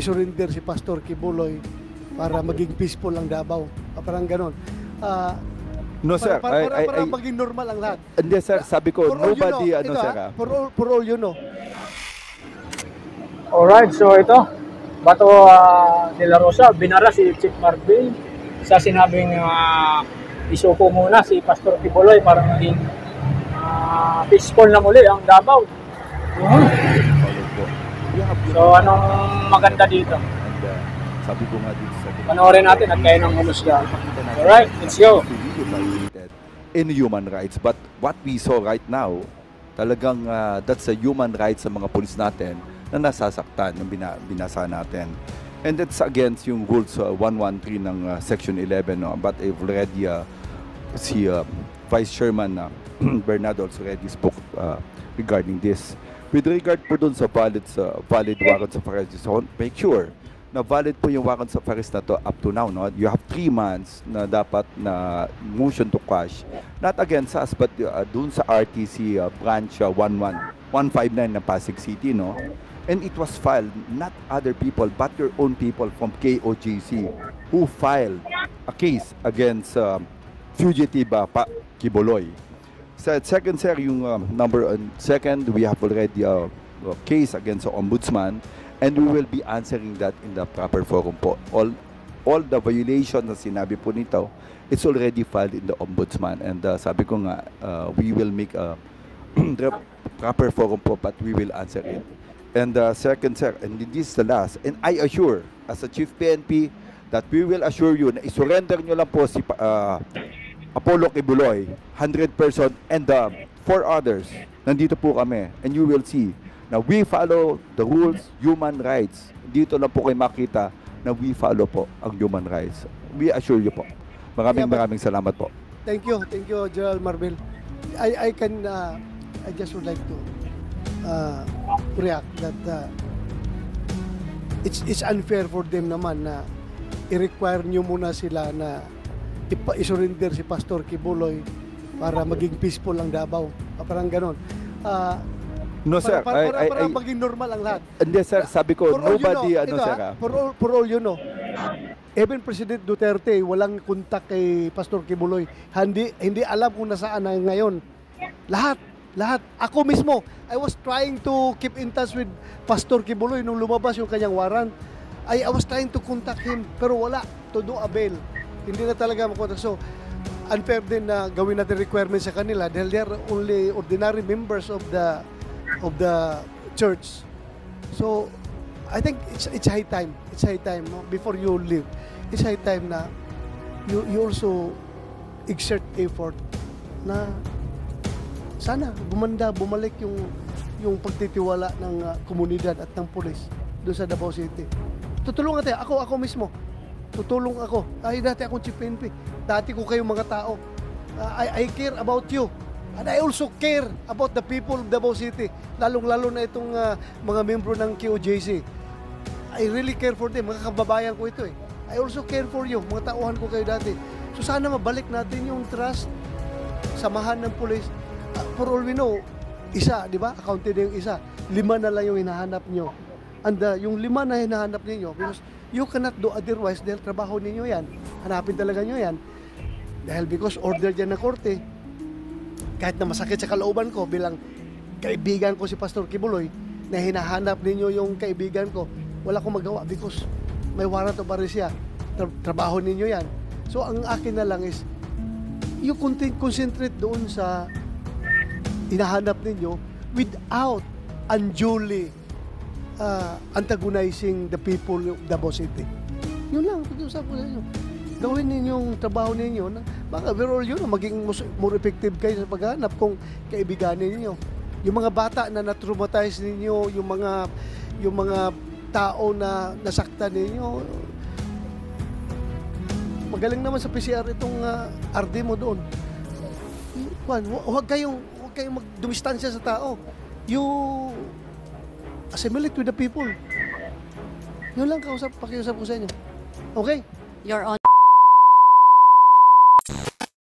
isurrender si Pastor Kibuloy para maging peaceful ang Davao. Parang ganon. No, sir. Para maging normal ang lahat. Hindi, sir. Sabi ko, nobody, you know, sir. For all you know. Alright, so ito. Bato de la Rosa, binara si Chief Marvin sa sinabing isuko muna si Pastor Kibuloy para maging peaceful na muli ang Davao. So anong maganda dito? Sabi ko nga dito sa panoorin natin at kayo ng humusga. Alright, let's go. In human rights, but what we saw right now, talagang that's a human rights sa mga pulis natin na nasasaktan, yung binasa natin. And that's against yung rules 113 ng Section 11. No? But I've already, si Vice Chairman Bernardo also already spoke regarding this. With regard po dun sa valid warrant of arrest, so make sure na valid po yung warrant of arrest na to up to now. No? You have 3 months na dapat na motion to quash. Not against us, but dun sa RTC branch 159 ng Pasig City. No? And it was filed, not other people, but your own people from KOJC who filed a case against fugitive Kibuloy. Second, sir, yung second, we have already a case against the Ombudsman, and we will be answering that in the proper forum po. All the violations na sinabi po nito, it's already filed in the Ombudsman. And sabi ko nga, we will make a proper forum po, but we will answer it. And second, sir, and this is the last, and I assure, as a Chief PNP, that we will assure you na isurrender nyo lang po si Apollo Kibuloy, 100%, and 4 others. Nandito po kami, and you will see na we follow the rules, human rights. Dito lang po kayo makita na we follow po ang human rights. We assure you po. Maraming salamat po. Thank you, General Marvel. I just would like to react that it's unfair for them naman na i-require nyo muna sila na isurrender si Pastor Kibuloy para maging peaceful ang Davao. Parang ganon. No, sir. Para maging normal ang lahat. Hindi, sir. Sabi ko, nobody, sir. For all you know, even President Duterte, walang kontak kay Pastor Kibuloy. Hindi alam kung nasaan na ngayon. Lahat. Ako mismo, I was trying to keep in touch with Pastor Kibuloy nung lumabas yung kanyang warrant. I was trying to contact him, pero wala. To no avail. Hindi na talaga makontak. So, unfair din na gawin natin requirements sa kanila dahil they are only ordinary members of the church. So, I think it's high time. It's high time, no? Before you leave. It's high time na you also exert effort na sana bumalik yung pagtitiwala ng komunidad at ng pulis doon sa Davao City. Tutulungan tayo. Ako mismo. Tutulong ako. Dati akong Chief PNP. Dati ko kayong mga tao. I care about you. And I also care about the people of Davao City. Lalong-lalo na itong mga membro ng KOJC. I really care for them. Mga kababayan ko ito eh. I also care for you. Mga tauhan ko kayo dati. So sana mabalik natin yung trust. Samahan ng pulis. For all we know, isa, di ba? Accounted yung isa. 5 na lang yung hinahanap nyo. And yung 5 na hinahanap ninyo, because you cannot do otherwise dahil trabaho ninyo yan. Hanapin talaga nyo yan. Dahil because order dyan ng korte, kahit na masakit sa kalooban ko bilang kaibigan ko si Pastor Kibuloy, na hinahanap ninyo yung kaibigan ko, wala akong magawa because may warrant of arrest siya. Trabaho ninyo yan. So ang akin na lang is, you concentrate doon sa hinahanap ninyo without unduly antagonizing the people of Davao City. Yun lang, pag-usap ko sa inyo. Gawin ninyong trabaho ninyo na baka pero yun, maging more effective kayo sa paghanap kung kaibiganin ninyo. Yung mga bata na na-traumatize ninyo, yung mga tao na nasaktan ninyo, magaling naman sa PCR itong RD mo doon. Huwag kayong magdumistansya sa tao. You assimilate with the people. Yun lang pakiusap ko sa inyo. Okay? Your Honor.